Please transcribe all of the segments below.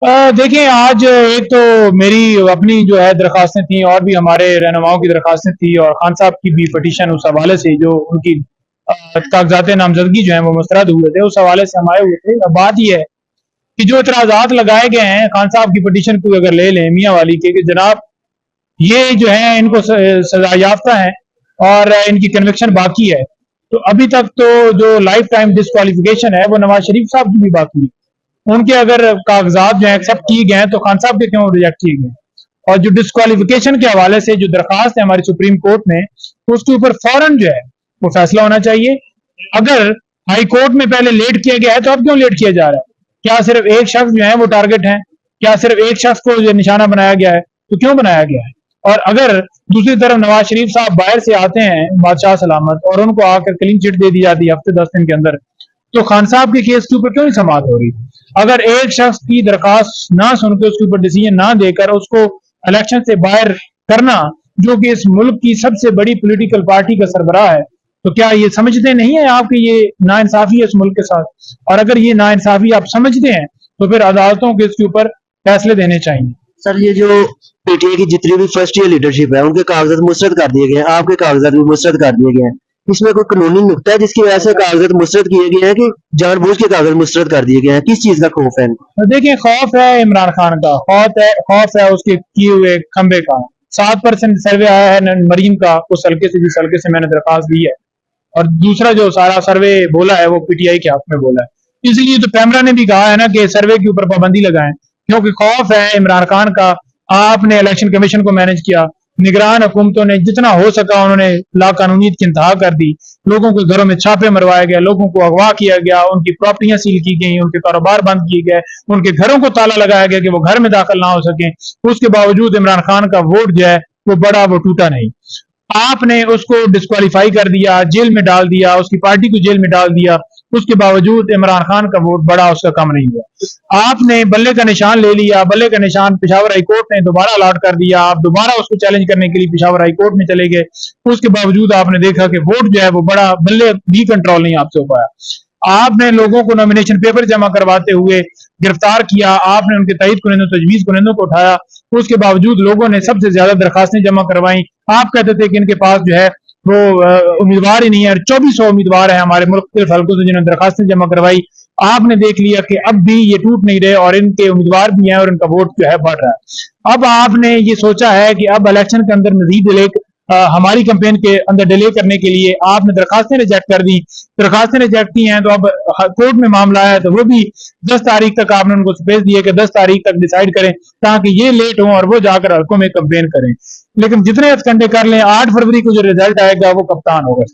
देखें आज एक तो मेरी अपनी जो है दरखास्तें थी और भी हमारे रहनुमाओं की दरखास्तें थी और खान साहब की भी पटिशन उस हवाले से जो उनकी कागजात नामजदगी जो है वो मुस्तरद हुए थे, उस हवाले से हम आए हुए थे। अब बात यह है कि जो इतराजात लगाए गए हैं खान साहब की पटिशन को अगर ले लें मियाँ वाली के कि जनाब ये जो है इनको सजा याफ्ता है और इनकी कन्विक्शन बाकी है, तो अभी तक तो जो लाइफ टाइम डिस्क्वालिफिकेशन है वो नवाज शरीफ साहब की भी बाकी है। उनके अगर कागजात जो है एक्सेप्ट किए गए हैं तो खान साहब के क्यों रिजेक्ट किए गए? और जो डिस्क्वालिफिकेशन के हवाले से जो दरखास्त है हमारी सुप्रीम कोर्ट में, तो उसके ऊपर फौरन जो है वो फैसला होना चाहिए। अगर हाई कोर्ट में पहले लेट किया गया है तो अब क्यों लेट किया जा रहा है? क्या सिर्फ एक शख्स जो है वो टारगेट है? क्या सिर्फ एक शख्स को जो निशाना बनाया गया है? तो क्यों बनाया गया है? और अगर दूसरी तरफ नवाज शरीफ साहब बाहर से आते हैं बादशाह सलामत और उनको आकर क्लीन चिट दे दी जाती है हफ्ते 10 दिन के अंदर, तो खान साहब के केस के ऊपर क्यों नहीं समाअत हो रही? अगर एक शख्स की दरखास्त ना सुनकर उसके ऊपर डिसीजन ना देकर उसको इलेक्शन से बाहर करना, जो कि इस मुल्क की सबसे बड़ी पॉलिटिकल पार्टी का सरबराह है, तो क्या ये समझते नहीं है आप कि ये नाइंसाफी है इस मुल्क के साथ? और अगर ये नाइंसाफी आप समझते हैं तो फिर अदालतों के इसके ऊपर फैसले देने चाहिए। सर ये जो पीटीआई की जितनी भी फर्स्ट ईयर लीडरशिप है उनके कागजात मुस्तरद कर दिए गए हैं, आपके कागजात भी मुस्तरद कर दिए गए हैं, इसमें कोई कानूनी नुक्ता है जिसकी वजह से कागजात मुस्तरद किए गए हैं कि जानबूझ के कागजात मुस्तरद कर दिए गए हैं? किस चीज का खौफ है? देखिए खौफ है इमरान खान का, खौफ है उसके किए हुए खंबे का। 7% सर्वे आया है मरीन का, उस हल्के से जिस हल्के से मैंने दरखास्त दी है, और दूसरा जो सारा सर्वे बोला है वो पीटीआई के हक में बोला है। इसलिए तो पैमरा ने भी कहा है ना कि सर्वे के ऊपर पाबंदी लगाएं, क्योंकि खौफ है इमरान खान का। आपने इलेक्शन कमीशन को मैनेज किया, निगरान हुकूमतों ने जितना हो सका उन्होंने लाकानूनियत की इंतहा कर दी, लोगों के घरों में छापे मरवाया गया, लोगों को अगवा किया गया, उनकी प्रॉपर्टियां सील की गई, उनके कारोबार बंद किए गए, उनके घरों को ताला लगाया गया कि वो घर में दाखिल ना हो सके। उसके बावजूद इमरान खान का वोट जो है वो बड़ा, वो टूटा नहीं। आपने उसको डिस्क्वालीफाई कर दिया, जेल में डाल दिया, उसकी पार्टी को जेल में डाल दिया, उसके बावजूद इमरान खान का वोट बड़ा उसका कम नहीं हुआ। आपने बल्ले का निशान ले लिया, बल्ले का निशान पेशावर हाई कोर्ट ने दोबारा अलॉट कर दिया, आप दोबारा उसको चैलेंज करने के लिए पेशावर हाई कोर्ट में चले गए, उसके बावजूद आपने देखा कि वोट जो है वो बड़ा, बल्ले भी कंट्रोल नहीं आपसे हो पाया। आपने लोगों को नॉमिनेशन पेपर जमा करवाते हुए गिरफ्तार किया, आपने उनके तईद कुनिंदों, तजवीज कुनिंदों को उठाया, उसके बावजूद लोगों ने सबसे ज्यादा दरखास्तें जमा करवाई। आप कहते थे कि इनके पास जो है वो उम्मीदवार ही नहीं है, 2400 उम्मीदवार है हमारे मुख्तलिफ हल्कों से जिन्होंने दरखास्तें जमा करवाई। आपने देख लिया कि अब भी ये टूट नहीं रहे और इनके उम्मीदवार भी हैं और इनका वोट जो है बढ़ रहा है। अब आपने ये सोचा है कि अब इलेक्शन के अंदर मजीद डिले, हमारी कैंपेन के अंदर डिले करने के लिए आपने दरखास्तें रिजेक्ट कर दी। दरखास्तें रिजेक्ट की हैं तो अब कोर्ट में मामला है तो वो भी 10 तारीख तक आपने उनको स्पेस दिए कि 10 तारीख तक डिसाइड करें, ताकि ये लेट हो और वो जाकर हल्कों में कैंपेन करें। लेकिन जितने हथकंडे कर लें, 8 फरवरी को जो रिजल्ट आएगा वो कप्तान होगा।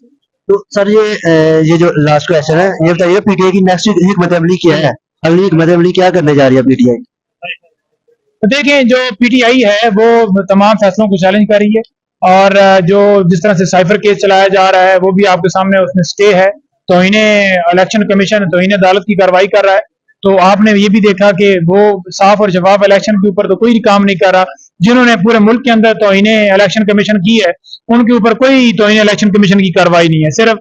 तो सर ये जो लास्ट क्वेश्चन है, ये बताइए पीटीआई की नेक्स्ट हिकमत अमली क्या है? अगली हिकमत अमली क्या करने जा रही है पीटीआई? तो देखें जो पीटीआई है वो तमाम फैसलों को चैलेंज कर रही है, और जो जिस तरह से साइफर केस चलाया जा रहा है वो भी आपके सामने उसमें स्टे है, तो इन्हें इलेक्शन कमीशन तो इन्हें अदालत की कार्रवाई कर रहा है। तो आपने ये भी देखा कि वो साफ और शफाफ इलेक्शन के ऊपर तो कोई काम नहीं कर रहा। जिन्होंने पूरे मुल्क के अंदर तो इन्हें इलेक्शन कमीशन की है, उनके ऊपर कोई तो इन्हें इलेक्शन कमीशन की कार्रवाई नहीं है, सिर्फ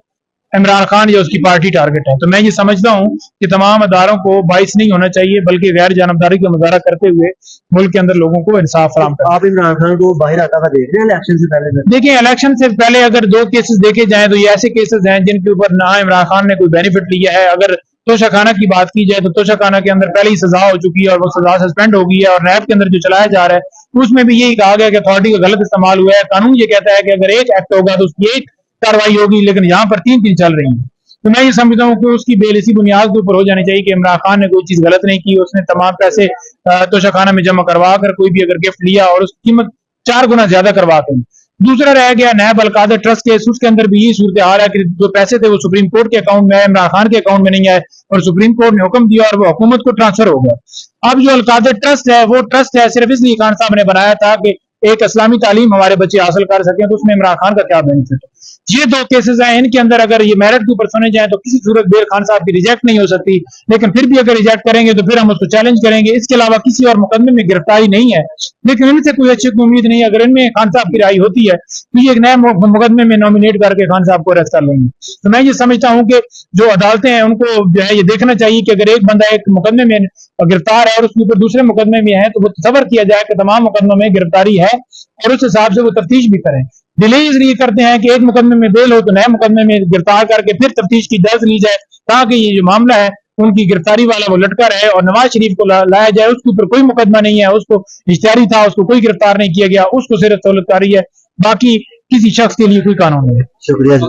इमरान खान या उसकी पार्टी टारगेट है। तो मैं ये समझता हूँ कि तमाम अदारों को बाइस नहीं होना चाहिए, बल्कि गैर जानबदारी का मुजाहरा करते हुए मुल्क के अंदर लोगों को इंसाफ फराहम करना। आप इमरान खान को बाहर आता हुआ देख रहे हैं इलेक्शन से पहले? देखिए इलेक्शन से पहले अगर 2 केसेस देखे जाएं तो ये ऐसे केसेस हैं जिनके ऊपर ना इमरान खान ने कोई बेनिफिट लिया है। अगर तोशाखाना की बात की जाए तो तोशाखाना के अंदर पहले ही सजा हो चुकी है और वो सजा सस्पेंड हो गई है, और नैब के अंदर जो चलाया जा रहा है उसमें भी यही कहा गया कि अथॉरिटी का गलत इस्तेमाल हुआ है। कानून ये कहता है कि अगर एक एक्ट होगा तो उसकी एक कार्रवाई होगी, लेकिन यहाँ पर 3 चल रही है। तो मैं ये समझता हूँ कि उसकी बेल इसी बुनियाद के ऊपर हो जानी चाहिए कि इमरान खान ने कोई चीज गलत नहीं की, उसने तमाम पैसे तोशाखाना में जमा करवा कर कोई भी अगर गिफ्ट लिया और उसकी कीमत 4 गुना ज्यादा करवाते हैं। दूसरा रह गया नैब अलकादर ट्रस्ट केस, उसके अंदर भी यही सूरत हाल है कि जो पैसे थे वो सुप्रीम कोर्ट के अकाउंट में आए, इमरान खान के अकाउंट में नहीं आए, और सुप्रीम कोर्ट ने हुक्म दिया और वो हुकूमत को ट्रांसफर हो गया। अब जो अलकादर ट्रस्ट है वो ट्रस्ट है सिर्फ इसलिए खान साहब ने बनाया था कि एक इस्लामी तालीम हमारे बच्चे हासिल कर सकें, तो उसमें इमरान खान का क्या बेनिफिट है? ये 2 केसेस हैं, इनके अंदर अगर ये मेरिट के ऊपर सुने जाए तो किसी सूरत बेल खान साहब की रिजेक्ट नहीं हो सकती, लेकिन फिर भी अगर रिजेक्ट करेंगे तो फिर हम उसको चैलेंज करेंगे। इसके अलावा किसी और मुकदमे में गिरफ्तारी नहीं है, लेकिन इनसे कोई अच्छी उम्मीद नहीं है। अगर इनमें खान साहब की राय होती है तो ये एक नए मुकदमे में नॉमिनेट करके खान साहब को अरेस्ट कर लेंगे। तो मैं ये समझता हूँ कि जो अदालतें हैं उनको जो है ये देखना चाहिए कि अगर एक बंदा एक मुकदमे में गिरफ्तार है और उसके ऊपर दूसरे मुकदमे में है तो वो तसव्वुर किया जाए कि तमाम मुकदमों में गिरफ्तारी है और उस हिसाब से वो तफ्तीश भी करें। डिले इसलिए करते हैं कि एक मुकदमे में बेल हो तो नए मुकदमे में गिरफ्तार करके फिर तफ्तीश की इजाजत ली जाए, ताकि ये जो मामला है उनकी गिरफ्तारी वाला वो लटका रहे और नवाज शरीफ को लाया जाए। उसके ऊपर कोई मुकदमा नहीं है, उसको इश्तिहारी था, उसको कोई गिरफ्तार नहीं किया गया, उसको सिर्फ तौलतकारी है, बाकी किसी शख्स के लिए कोई कानून नहीं है। शुक्रिया जी।